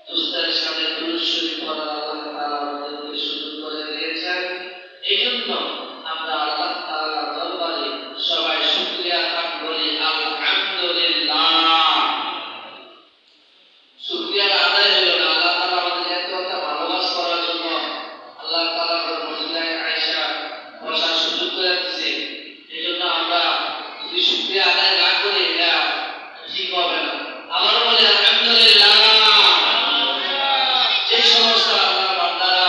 দুস্তার সামনে দুরূদ শরীফ পড়ার আল্লাহ তাআলা আমাদেরকে সুযোগ করে দিয়েছেন। এইজন্য আমরা আল্লাহ তাআলার দরবারে সবাই শুকরিয়া আদায় করি, আলহামদুলিল্লাহ। শুকরিয়া আদায় হলো না, আল্লাহ তাআলা আমাদের এত একটা ভালোবাসা করার জন্য আল্লাহ তাআলা মদিনায় আয়েশা বসার সুযোগ করে দিয়েছে। এইজন্য আমরা যদি শুকরিয়া আদায় না করি এটা ঠিক হবে না। আবার বলি আলহামদুলিল্লাহ। যে সমস্ত আল্লাহর বান্দারা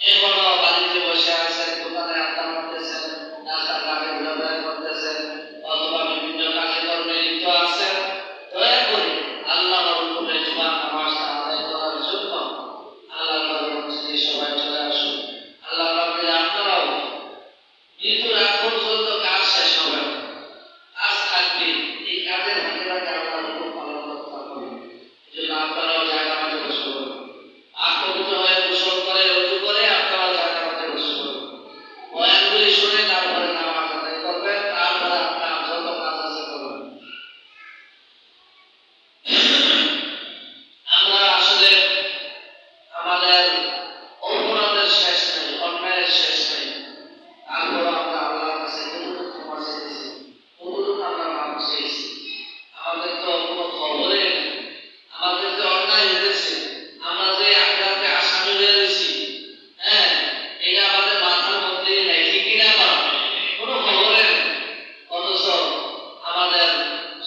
এখনো বাড়িতে বসে আছেন, দোকানে আড্ডা মারতেছেন, রাস্তার ঘাটে ঘোরাফেরা করতেছেন, অথবা বিভিন্ন কাজে কর্মে লিপ্ত আছেন, দয়া করে আল্লাহর হুকুমে জুমার নামাজটা আদায় করার জন্য আল্লাহর মসজিদে সবাই চলে আসুন। আল্লাহ পাকের আপনারাও মৃত্যুর আগ পর্যন্ত কাজ শেষ হবে না, কাজ থাকবে, এই কাজের ভাগে ভাগে আল্লাহর হুকুম পালন করতে হবে। এজন্য আপনারাও জায়গা মাঝে বসে পড়ুন, পবিত্র হয়ে গোসল করে রুজু করে আপনারা জায়গা মাঝে বসে পড়ুন, বয়ানগুলি শুনে তারপরে নামাজ আদায় করবেন, তারপরে আপনার যত কাজ আছে করবেন। আমরা আসলে আমাদের অপরাধের শেষ নেই, অন্যায়ের শেষ নেই, তারপর আমরা আল্লাহর কাছে কতটুকু ক্ষমা চেয়েছি, কতটুকু আমরা মাপ চেয়েছি। আমাদের তো কোনো খবরে নেই, আমাদের যে অন্যায় হয়েছে, আমরা যে আখেরাতে আসামি হয়ে গেছি, হ্যাঁ, এটা আমাদের মাথার মধ্যেই নেই, ঠিক কিনা? কোনো খবরে নেই। অথচ আমাদের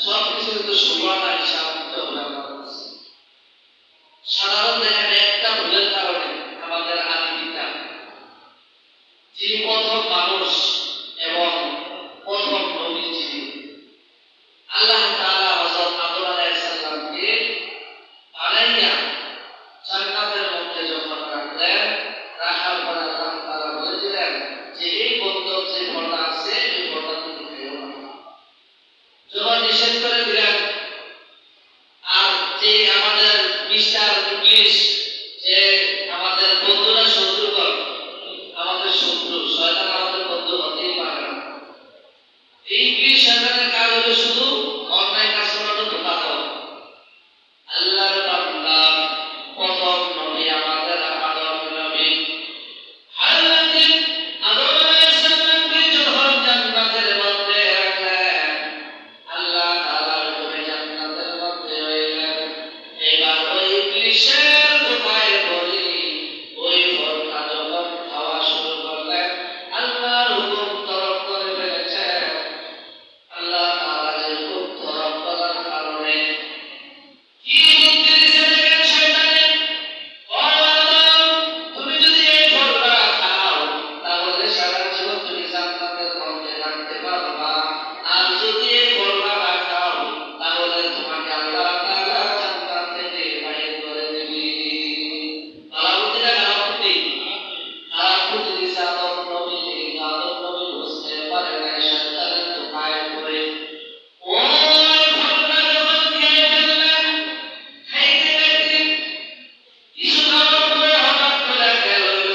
সবকিছু কিন্তু সুবর্ণা হিসাব দিতে হবে আমার কাছে। সাধারণ দেখেন একটা ভুলের কারণে আমাদের আদি পিতা, যিনি প্রথম মানুষ এবং প্রথম নবী ছিলেন, আল্লাহ তাআলা হযরত আদম আলাইহিস সালামকে বানাইয়া জান্নাতের মধ্যে যখন রাখলেন, রাখার পর আল্লাহ তাআলা বলে দিলেন যে এই বন্ধক যে ফলটা আছে এই ফলটা তুমি খেও না। যখন নিষেধ করে দিলেন, আর যে আমাদের মিস্টার ইংলিশ, যে আমাদের বন্ধুরা শত্রুগণ, আমাদের শত্রু শয়তান আমাদের বন্ধু হতেই পারে না। এই ইংলিশ শয়তানের কাজ হলো শুধু অন্যায় কাজ করানো, ধোঁকা দেওয়া। আল্লাহর বান্দা প্রথম নবী আমাদের আদম নবী, হযরত আদম আলাইহিস সালামকে যখন জান্নাতের মধ্যে রাখলেন, আল্লাহ তাআলা হুকুমে জান্নাতের মধ্যে রইলেন। এবার ওই ইবলীসের ধোঁকায় পড়ে ওই ফলটা যখন খাওয়া শুরু করলেন, আল্লাহর হুকুম তরক করে ফেলেছেন। আল্লাহ তাআলার হুকুম তরক করার কারণে কি বুদ্ধি দিয়েছে দেখেন শয়তানে। তুমি যদি এই ফলটা খাও তাহলে সারা জীবন তুমি জান্নাতের মধ্যে থাকতে পারবা, আর যদি এই ফলটা না খাও তাহলে তোমাকে আল্লাহ তাআলা জান্নাত থেকে বাইর করে দিবে। ভালো বুদ্ধি না খারাপ বুদ্ধি? খারাপ বুদ্ধি দিয়েছে আদম নবী। আদম নবী বুঝতে পারে না শয়তানের ধোঁকায় পড়ে ওই ফলটা যখন খেয়ে ফেললেন, খাইতে খাইতে কিছু খাওয়ার পরে হঠাৎ করে খেয়াল হইল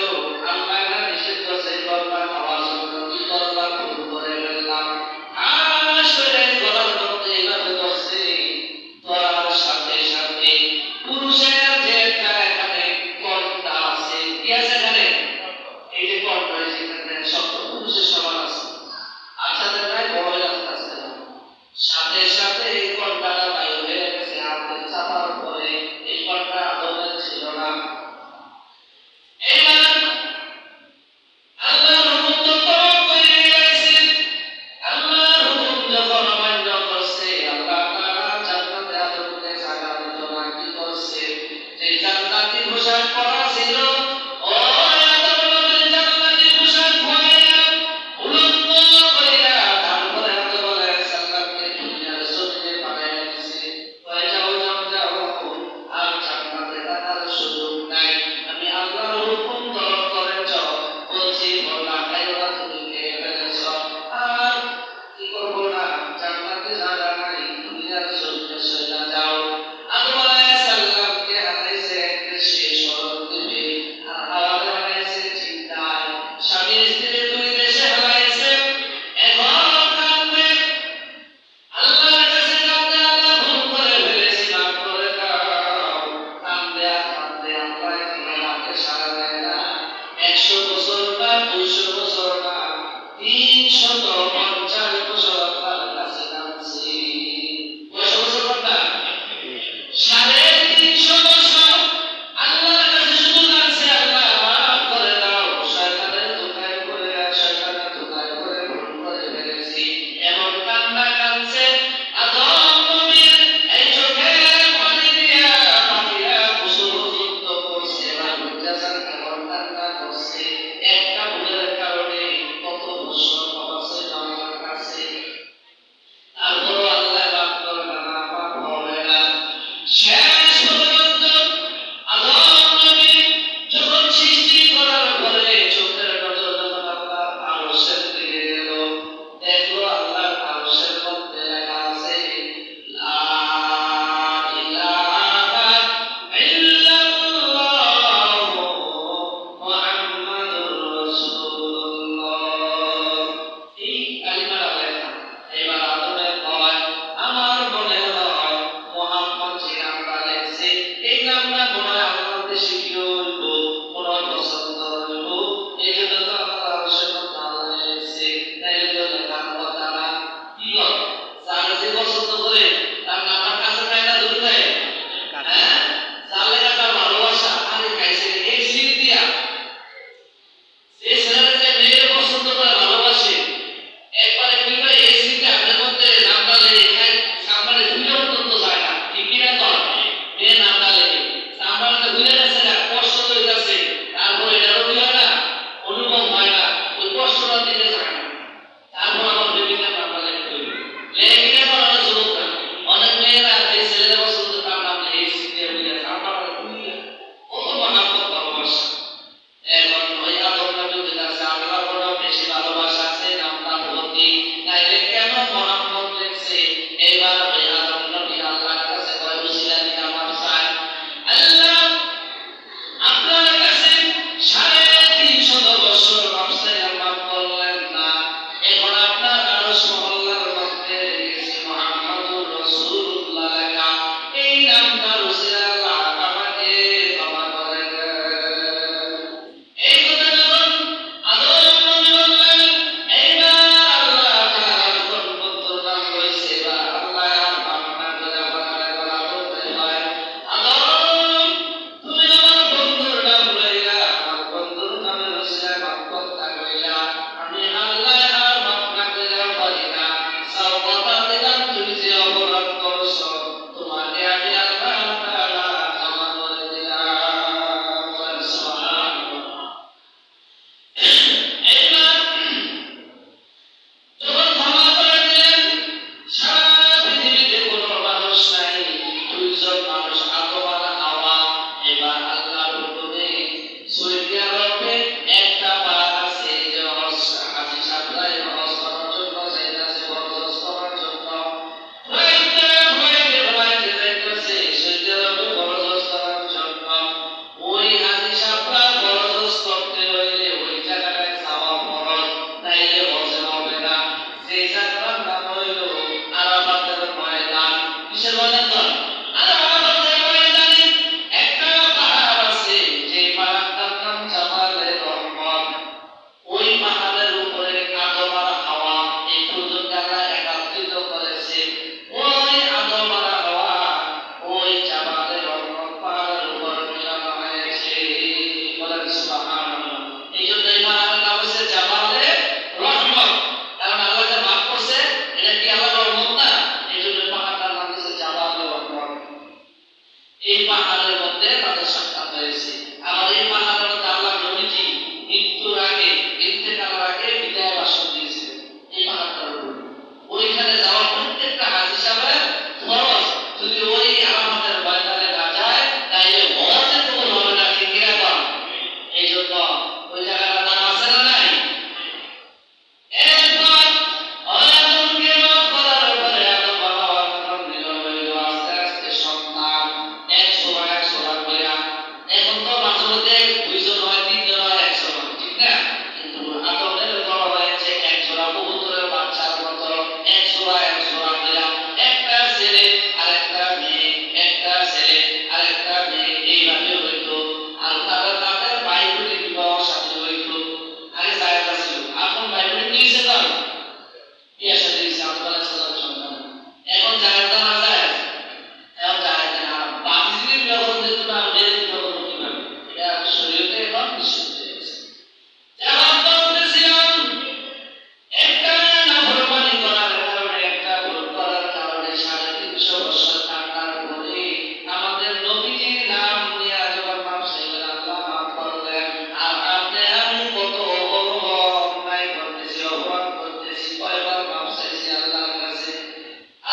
আল্লাহ না নিষেধ করছে এই ফলটা খাওয়ার জন্য, কি করলাম? ভুল করে ফেললাম। আসলে গলার মধ্যে এইভাবে ধরছে, ধরার সাথে সাথে পুরুষের যে এখানে কর্ণটা আছে, কি আছে এখানে? এই যে কর্ণ, এখানে শব্দ পুরুষের সমান আছে, আচ্ছা তাই বড় হয়ে আসতে আসতে সাথে সাথে এই কর্ণটা বাইর হয়ে গেছে। হাতে চাপার পরে এই কর্ণটা আদমের ছিল না। এবার আল্লাহর হুকুম তো তরক করে গেছে। আল্লাহর হুকুম যখন অমান্য করছে, আল্লাহ তাআলা জান্নাতে আদমকে জায়গা দিত না। কি করছে? যে জান্নাতি পোশাক পরা ছিল, ওই আদম নবীর জান্নাতি পোশাক পরাইয়া উলঙ্গ কইরা তারপরে আদম আলাইহিস সালামকে দুনিয়ার জমিনে পাঠাইয়া দিছে। কয় যাও যাও যাও, আর জান্নাতে থাকার সুযোগ নাই। আমি আল্লাহর হুকুম তরক করেছ, বলছি ফলটা খাইও না, তুমি খেয়ে ফেলেছ, আর কি করবো না, জান্নাতে জায়গা নাই, দুনিয়ার জমিনে চলে যাও। আদম আলাইহিস সালামকে হারাইছে একটা শেষ স্মরণ দিবে, বেশি কি হইব কোন পছন্দ হইব এই জন্য তো আল্লাহ আরশের মধ্যে আল্লাহ এসে তাইলে তো লেখার কথা না কি বল যারা যে পছন্দ করে তার নামার কাছে পায় না দূরে যায় হ্যাঁ যার লেখা তার ভালোবাসা আরে খাইছে এই স্লিপ দিয়া যে ছেলেরা যে মেয়ের পছন্দ করে ভালোবাসে একবারে কি করে এই স্লিপটা আমাদের মধ্যে নামটা লেখা সামনে ভুলে পর্যন্ত যায় না ঠিক কি না কর মেয়ে নামটা লেখে সামনে ভুলে গেছে না কষ্ট হয়ে গেছে তারপর এটারও কি হয় না অনুভব হয় না ওই কষ্টটা দিতে যায় না তারপর আমার বিভিন্ন নামটা লেখতে হইবে লেখে পড়ার সুযোগ না অনেক মেয়েরা যে ছেলেরা পছন্দ তার নাম লেখে স্লিপে ভুলে সামনে ভুলে কত মহাব্বত ভালোবাসা এখন ওই আদম নবীর কাছে আল্লাহ বড় বেশি ভালোবাসা আছে নামটা ভর্তি নাইলে কেন মোহাম্মদ লেখছে এবার ওই আদম নবী আল্লাহর কাছে কয় উসিলা দিয়ে আমার চাই আল্লাহ আপনার কাছে 350 বছর বংশে আমার করলেন না এখন আপনার আরশ মহল্লার মধ্যে রেখেছি মুহাম্মদুর রাসূলুল্লাহ লেখা এই নামটা উসিলা আল্লাহ আমাকে ক্ষমা করে দেন এই কথা যখন আদম নবী বললেন এইবার আল্লাহ তাআলা যখন পুত্র নাম লইছে বা আল্লাহ আমার নাম করে বানালে বলা করতে হয় আদম তুমি আমার বন্ধুর নাম লইলা আমার বন্ধুর নামে রসিলা মাফকতা কইলা আমি আল্লাহ আর মাফ না কইরা পারি না সব কথা দিলাম তুমি যে অপরাধ করছো তোমাকে আমি আল্লাহ তাআলা ক্ষমা করে দিলাম সুবহানাল্লাহ এইবার যখন ক্ষমা করে দিলেন সারা পৃথিবীতে কোনো মানুষ নাই দুইজন মানুষ আদম আর হাওয়া এবার আল্লাহর হুকুমে সৌদি আরবে একটা পাহাড় আছে যে হাজি সাহেবরাই হজ করার জন্য যাইতেছে হজ করার জন্য ফ্লাইটে যাইতেছে সৌদি আরবে হজ করার জন্য ওই হাজি সাহেবরা হজ করতে হইলে ওই জায়গাটায় যাওয়া ফরজ নাইলে হজ হবে না সেই জায়গাটার নাম হইল আরাফাতের ময়দান কিসের ময়দান তো আরাফাতের ময়দানে একটা পাহাড় আছে যে পাহাড়টার নাম জাবালে রহমত ওই পাহাড়ের উপরে আদম আর হাওয়া এই দুজন জায়গা একত্রিত করেছে ওই আদম আর হাওয়া ওই জাবালে রহমত পাহাড়ের উপর মিলানো হয়েছে বলেন সুবহানাল্লাহ এই জন্য এই পাহাড়ের নাম হচ্ছে জাবালে রহমত কারণ আল্লাহ যে মাফ করছে এটা কি আল্লাহর রহমত না এই জন্য পাহাড়টার নাম হচ্ছে জাবালে রহমত এই পাহাড়ের মধ্যে তাদের সাক্ষাৎ হয়েছে আমার এই পাহাড়ের মধ্যে আল্লাহ নবীজি মৃত্যুর আগে ইন্তেকালের আগে বিদায় ভাষণ দিয়েছিলেন এই পাহাড়টার উপরে ওইখানে যাওয়ার প্রত্যেকটা হাজি সাহেবের ফরজ যদি ওই আরাফাতের ময়দানে না যায় তাইলে হজে কবুল হবে না ঠিক কিনা বল এই জন্য ওই জায়গাটার নাম আছে না নাই এরপর আদমকে মাফ করার পরে আদম বাবা আদম মিলন হইল আস্তে আস্তে সন্তান 100 100 কইরা এখন তো মাঝে মধ্যে দুইজন হয় তিনজন হয় 100 হয় ঠিক না কিন্তু আদমের বড় হয়েছে 100 কবুতরের বাচ্চার মতো 100 কইরা একটা ছেলে আরেকটা মেয়ে একটা ছেলে আরেকটা মেয়ে এইভাবে হইতো আর তাদের বাইবেলে বিবাহ শাদী হইতো আগে জায়েজ ছিল এখন বাইবেলে কি হইছে তো বিয়ে শাদী হইছে আল্লাহ সাল্লাল্লাহু সন্তান এখন জায়েজ না জায়েজ এখন জায়েজ না বাতিল বিবাহ করতে না মেয়ে বিবাহ করতে না এটা শরীয়তে এখন নিষিদ্ধ হয়েছে যেমন বলতেছিলাম একটা নাফরমানি করার কারণে একটা ভুল করার কারণে 350 বছর কাটার পরে আমাদের নবীজির নাম নিয়ে যখন মাফ চাইলেন আল্লাহ মাফ করলেন আর আপনি আমি কত বড় অন্যায় করতেছি অপরাধ করতেছি কয়বার মাফ চাইছি আল্লাহর কাছে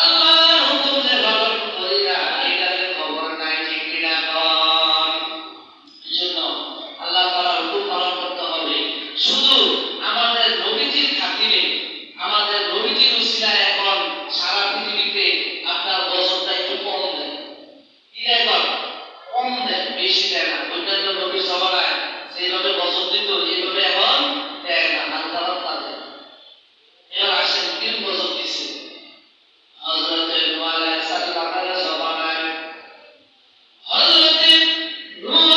আল্লাহর হুকুম যে পালন করিয়া এটার খবর নাই ঠিক কিনা কন এজন্য আল্লাহ তাআলার হুকুম পালন করতে হবে শুধু আমাদের নবীজির খাতিরে আমাদের নবীজির উসিলায় এখন সারা পৃথিবীতে আপনার বছরটা একটু কম দেয় কি এখন কম দেয় বেশি দেয় না অন্যান্য নবীর সভায় সেইভাবে বছর দিত এইভাবে এখন দেয় না হালকা হালকা দেয় এবার আসেন 3 বছর দিচ্ছে হযরত নূহ আলাইহিস সালামের সভায় হযরত নূহ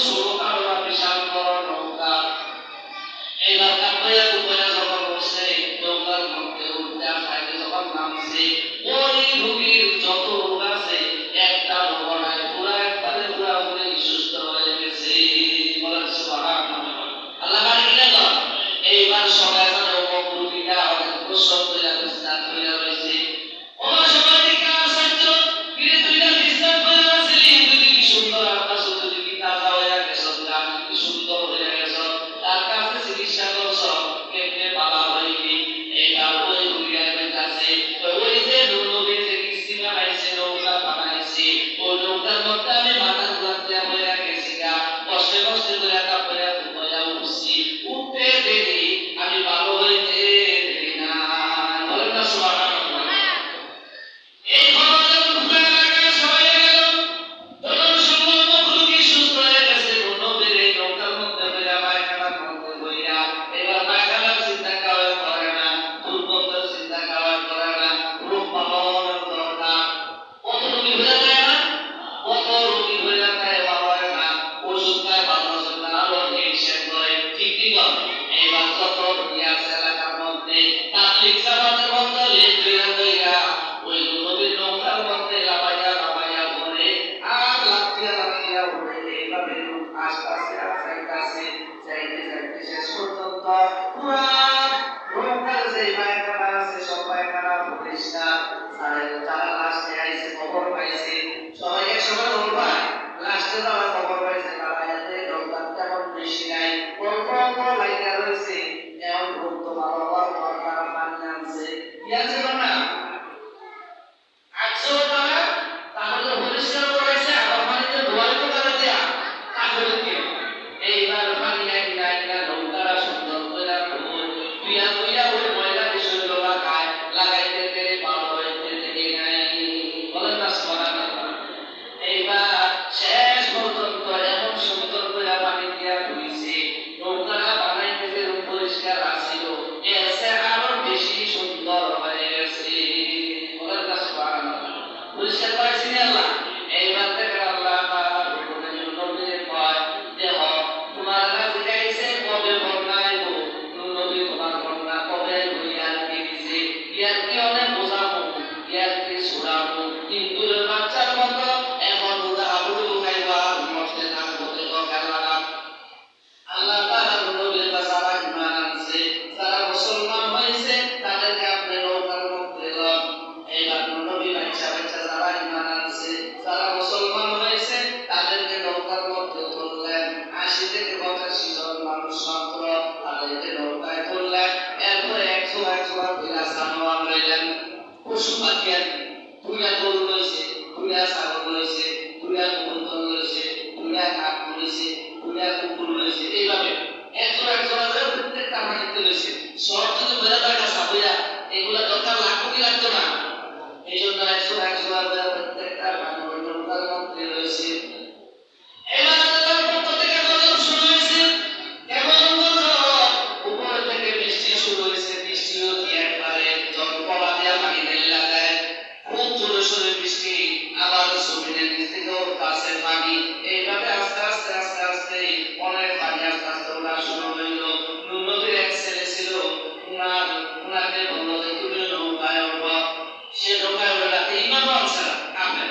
ষোলো কারোরা বিশাল বড় নৌকা এইবার কাপড়া দুপুরে যখন বসে নৌকার মধ্যে উঠতে সাইডে যখন নামছে ওই রুগীর যত রোগ আছে একটা রোগ নাই পুরা একবারে পুরাপুরি সুস্থ হয়ে গেছে বলেন সুবহানাল্লাহ আল্লাহ বাড়ি কিনা তো এইবার সবাই জানে অমুক রুগীটা অনেক প্রসব হয়ে বিস্তার হয়ে রয়েছে ওরা সবাই দিকে আসাচ্ছ গিয়ে দুইটা বিস্তার হয়ে আসলি যদি কি সুন্দর আকাশ যদি কি তাজা হয়ে গেছ গান কি সুন্দর হয়ে গেছ তার কাছে চিকিৎসা করছ কেমনে বাবা হইলি এইবার ওই রুগীর কাছে ওই যে নবী যে কিস্তি বানাইছে নৌকা বানাইছে ওই নৌকার মধ্যে আমি মাথা ঘুরাতে হয়ে গেছি গা কষ্টে কষ্টে করে কাপড়ে হয়ে উঠছি উঠতে দেখি আমি ভালো হইতে দেখি না বলেন না সুবহানাল্লাহ এই খবর যখন পুরো এলাকায় ছড়িয়ে গেল তখন সম্পূর্ণ রোগী সুস্থ হয়ে গেছে নবীর এই নৌকার মধ্যে হইয়া পায়খানার মধ্যে হইয়া এবার পায়খানার চিন্তা কারো করে না দুর্গন্ধের চিন্তা কারো করে না রোগ পালনের দরকার কত রোগী হয়ে যায় না কত রোগী হয়ে যায় বাবা না ওষুধ খায় ভালো ওষুধ না আরো ইনজেকশন করে ঠিক ঠিক এইবার যত রোগী আছে এলাকার মধ্যে তাবলীগ জামাতের মধ্যে লেট হইয়া ওই নবীর নৌকার মধ্যে লাফাইয়া লাফাইয়া পড়ে আর লাফিয়া উঠে এইভাবে আস্তে আস্তে যাইতে যাইতে শেষ পর্যন্ত পুরা নৌকার যে পায়খানা আছে সব পায়খানা পরিষ্কার যারা লাস্টে আইছে খবর পাইছে সবাই একসঙ্গে বলবা লাস্টে যারা খবর পাইছে তারা এতে নৌকার তেমন বেশি নাই অল্প অল্প লাইকা রয়েছে এমন ভক্ত ভালো হওয়ার পর তারা পানি আনছে কি আছে না আজও তারা তাহলে পরিষ্কার করেছে আবার পানিতে ধোয়ার কথা দেয়া তাহলে কি এইবার পানি আইনা নৌকারা সুন্দর করে ধুইয়া ওই ময়লা বিষয় লাগাইতে গেলে ভালো হইতে দেখি নাই বলেন না সুবহানাল্লাহ এইবার শেষ পর্যন্ত এমন সুন্দর করে পানি দিয়া ধুইছে নৌকারা বানাইতে যে পরিষ্কার আসিল এসে আরো বেশি সুন্দর হয়ে গেছে বলেন না সুবহানাল্লাহ পরিষ্কার করেছেন আল্লাহ এইবার দেখেন আল্লাহ তাআলা নবীর কয় দেহ তোমার কাছে গাইছে কবে বন্যা আইব নবী তোমার বন্যা কবে হইয়া দিছে ইয়ার কি অনেক বোঝাবো ইয়ার কি ছুড়াবো কিন্তু বাচ্চার মতো এমন বোঝা আবুল খাইবা মস্তে না হতে দরকার লাগা আল্লাহ তাআলা নবীর কাছে ঈমান আনছে যারা মুসলমান হয়েছে তাদেরকে আপনি নৌকার মধ্যে লন এইবার নবী বাচ্চা যারা ঈমান আনছে যারা মুসলমান হয়েছে তাদেরকে নৌকার মধ্যে তুললেন 80 থেকে 85 জন মানুষ মাত্র তাদেরকে নৌকায় তুললেন এরপরে 100 বিলা সানোয়ার লইলেন পশু পাখি আর দুইটা গরু লইছে দুইটা ছাগল লইছে দুইটা কবুতর লইছে দুইটা কাক লইছে দুইটা কুকুর লইছে এইভাবে 100 করে প্রত্যেকটা পানিতে লইছে সব যদি বেড়া টাকা সাবইয়া এগুলা দরকার লাখ কোটি লাগতো না এইজন্য 100 করে প্রত্যেকটা পানি ওই নৌকার মধ্যে লইছে এবার আল্লাহর পক্ষ থেকে গজব শুরু হয়েছে কেমন গজব উপর থেকে বৃষ্টি শুরু হয়েছে বৃষ্টিও দিয়ে একবারে জলপলা দিয়া পানি ঢেলা দেয় খুব জোরে সোরে বৃষ্টি আবার জমিনের নিচ থেকেও কাছে পানি এইভাবে আস্তে আস্তে আস্তে আস্তে অনেক পানি আস্তে আস্তে ওঠা শুরু হইল নবীর এক ছেলে ছিল উনাকে বললো যে তুমি নৌকায় ওঠো সে নৌকায় ওঠাতে ইমান আনছে না আমেন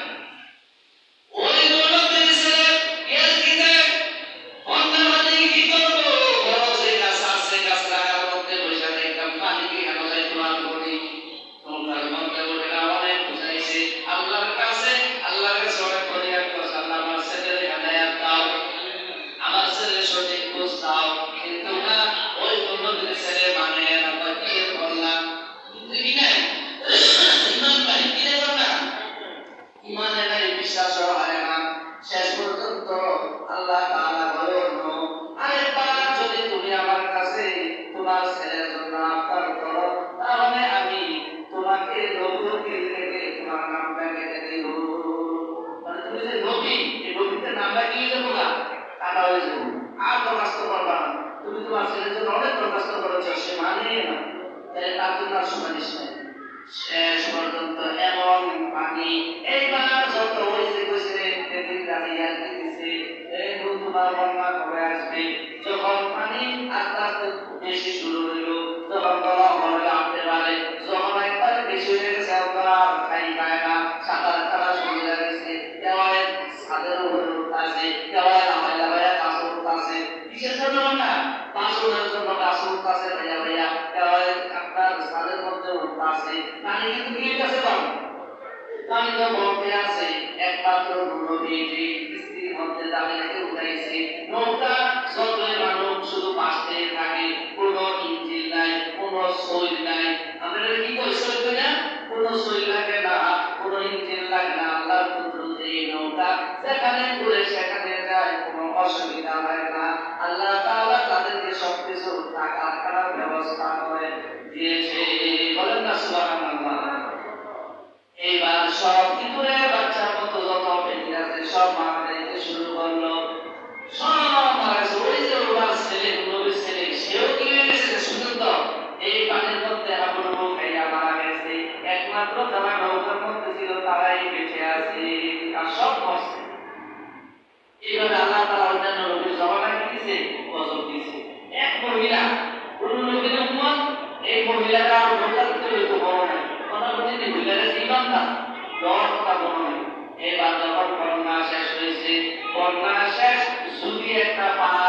ওই নবীর ছেলে এর কিতে অন্য মানে কি করবো বড় যে গাছ আছে গাছ লাগার মধ্যে বসে দেখলাম পানি কি কেন যাই তোমার করি নৌকার মধ্যে ওঠে না অনেক বুঝাইছে আল্লাহর কাছে অনেক ফরিয়াদ করছে আল্লাহ আমার ছেলের হেদায়াত দাও আমার ছেলে সঠিক বুঝ দাও কিন্তু না ওই নবীর ছেলে মানে না কি বললাম কি নাই ইমান নাই কি না ইমানে নাই বিশ্বাস হয় না শেষ পর্যন্ত আল্লাহ তাআলা বলেন আরেকবার যদি তুমি আমার কাছে তোমার ছেলের জন্য আবদার করো তাহলে আমি তোমাকে নবুয়তের থেকে তোমার নামটা কেটে দেব মানে তুমি যে নবী এই নবীর নামটা কি দেবো না কাটা হয়ে যাবো আর দরখাস্ত করবা না তুমি তোমার ছেলের জন্য অনেক দরখাস্ত করেছো সে মানে না তাহলে তার জন্য আর সুপারিশ নাই শেষ পর্যন্ত এমন পানি এইবার যত হয়েছে কইছে তেদিন রাতে আর দিতেছে এই তোমার বন্যা কবে আসবে যখন পানি আস্তে আস্তে বেশি শুরু হইলো তখন বলা মনে লাগতে পারে যখন একবার বেশি হয়ে গেছে ওরা খাই পায় না সাঁতার কাটা শুরু হয়ে গেছে দেওয়ালে ছাদের উপরে উঠতেছে দেওয়ালে লাভাই লাভাই কাছে উঠতেছে কিসের জন্য না পাঁচশোটার জন্য কাছে উঠতেছে ভাইয়া ভাইয়া দেওয়ালে আপনার ছাদের মধ্যে উঠতেছে পানি কিন্তু কি কাছে পান পানি তো মধ্যে আছে একমাত্র নদীটি স্ত্রীর মধ্যে দাঁড়িয়ে উঠাইছে নৌকা যতই মানুষ শুধু পাশে থাকে কোনো ইঞ্জিন নাই কোনো সইল নাই আমরা কি কই সইল না কোনো সইল লাগে না কোনো ইঞ্জিন লাগে না আল্লাহর কুদরতে এই নৌকা যেখানে ঘুরে সেখানে যায় কোনো অসুবিধা হয় না আল্লাহ তাআলা তাদেরকে সবকিছু টাকা করার ব্যবস্থা করে দিয়েছে বলেন না সুবহানাল্লাহ এইবার সব ভিতরে বাচ্চার মতো যত পেটি আছে সব মারা যাইতে শুরু করলো সব মারা গেছে ওই যে ওরা ছেলে নবীর ছেলে সেও কি হয়ে গেছে শুনুন তো এই পানির মধ্যে হাবুডুবু খাইয়া মারা গেছে একমাত্র যারা নৌকার মধ্যে ছিল তারাই বেঁচে আছে আর সব মরছে এইভাবে আল্লাহ তাআলা অন্যান্য নবীর জমানা কি দিছে গজব দিছে এক মহিলা কোন নবীর উম্মত এই মহিলারা নৌকার ভিতরে তো বড় নাই কথা বলতে মহিলারা ইমানদার লড় কথা বড় নাই এবার যখন বন্যা শেষ হয়েছে বন্যা শেষ যদি একটা পাহাড়